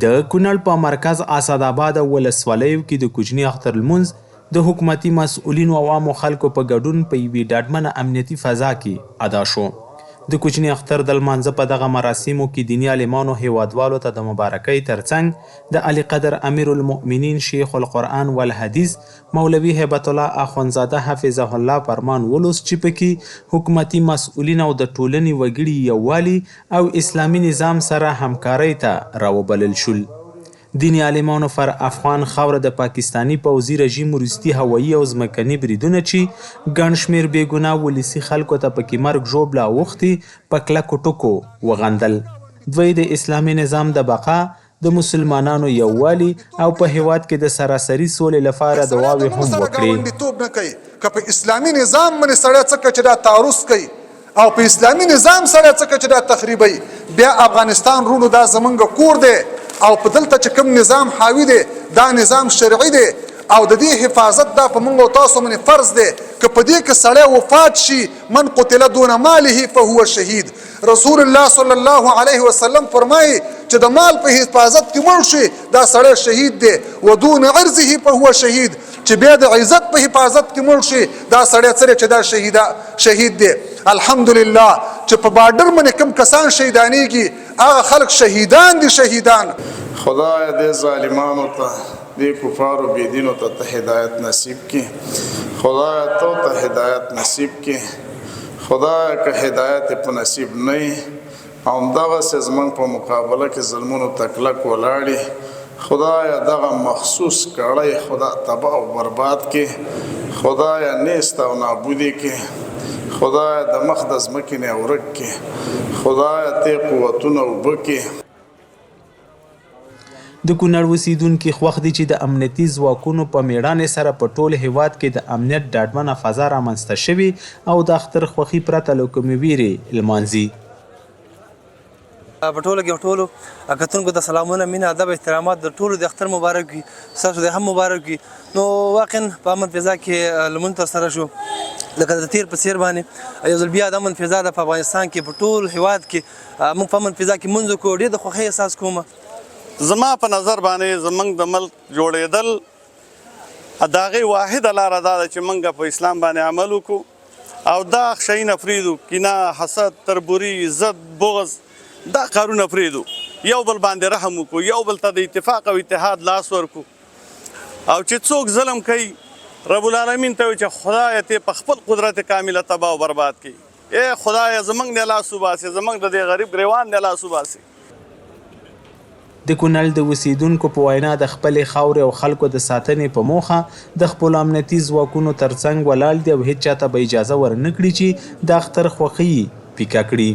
د کونړ په مرکز اسداباد ولسوالیو کې د کوچني اختر لمونځ د حکومتي مسؤلینو او عامو خلکو په ګډون په یوې ډاډمنه امنیتي فضا کې ادا شو. د کوچني اختر د لمانځه په دغه مراسمو کې دیني عالمانو هیوادوالو ته د مبارکۍ ترڅنګ د علي قدر امیر المؤمنین شیخ القرآن والحدیث مولوي هیبت الله اخوندزاده حفظه الله فرمان ولوست چې پکې حکومتي مسؤلین او د ټولنې وګړي یووالي او اسلامي نظام سره همکارۍ ته راوبلل شول. دیني عالمانو پر افغان خاوره د پاکستانی پوځي رژیم وروستي هوایي او ځمکني بریدونه چې ګڼ شمېر بېګناه ولسي خلکو ته پکې مرګ ژوبله اوښتې په کلکو ټکو وغندل. دوی د اسلامي نظام د بقا، د مسلمانانو یووالي او په هیواد کې د سراسري سولې لپاره دعاوې هم وکړې. که په اسلامي نظام باندې سړی څه چې دا تعرض کوي او په اسلامي نظام سره څه چې دا تخریبوي، بیا افغانستان رونو دا زمونږ کور دی او په دلته چې کوم نظام حاوي دی دا نظام شرعي دی او د دې حفاظت دا په موږ او تاسو باندې فرض دی. که په دې کې سړی وفات شي من قتل دون ماله فهو شهید. رسول الله صلی الله علیه وسلم فرمایي چې د مال په حفاظت کې مړ شي دا سړی شهید دی. و دون عرضه فهو شهید، چې بیا د عزت په حفاظت کې مړ شي دا سړی څه چې دا شهید دی. الحمدلله چې په بارډر باندې کوم کسان شهیدانېږي هغه خلک شهیدان دي شهیدان. خدای دې ظالمانو ته دې کفارو بېدینو ته هدایت نصیب کړي. خدای ته هدایت نصیب کړي. خدای که هدایت په نصیب نه وي همدغسې زموږ په مقابله کې ظلمونو ته کلک ولاړې، خدایه دغه مخصوص کړی خدا تباه او برباد کړي. خدایه نیست او نابودي کړي. خدایه د مخ د ځمکې نه ورک کړي. خدایه ته قوتونه اوبه کړي. د کونړ اوسیدونکي خوښ دي چې د امنیتي ځواکونو په میړانې سره په ټول هیواد کې د امنیت ډاډمنه فضا رامنځته شوې او د اختر خوښي پرته له کومې ویرې لمانځي. په ټولو کې ټولو کتونکو ته سلامونه، مینه، ادب، احترامات. د ټولو د اختر مبارک وي، ستاسو د هم مبارک وي. نو واقعا په امن فضا کې لمونځ ترسره شو لکه د تیر په څیر باندې یو ځل بیا د امن فضا ده په افغانستان کې په ټول هیواد کې موږ په امن فضا کې لمونځ وکړو. ډېر د خوښۍ احساس کوم. زما په نظر باندې زمونږ د ملک جوړېدل د هغې واحده لاره دا ده چې موږ په اسلام باندې عمل وکړو او دا شیونه پرېږدو، کینه، حسد، تربوري، ضد، بغض، دا کارونه پرېږدو، یو بل باندې رحم وکړو، یو بل ته د اتفاق او اتحاد لاس ورکړو. او چې څوک ظلم کوي رب العالمین ته وایي چې خدایه ته په خپل قدرت کامله تباه او برباد کړي. ای خدایه زموږ نه لاس وباسې، زموږ د دې غریب ګریوان نه لاس وباسې. د کونړ د اوسیدونکو په وینا د خپلې خاورې او خلکو د ساتنې په موخه د خپلو امنیتي ځواکونو ترڅنګ ولاړ دي او هیڅ چاته به اجازه ورنه کړي چې د اختر خوښي پیکه کړي.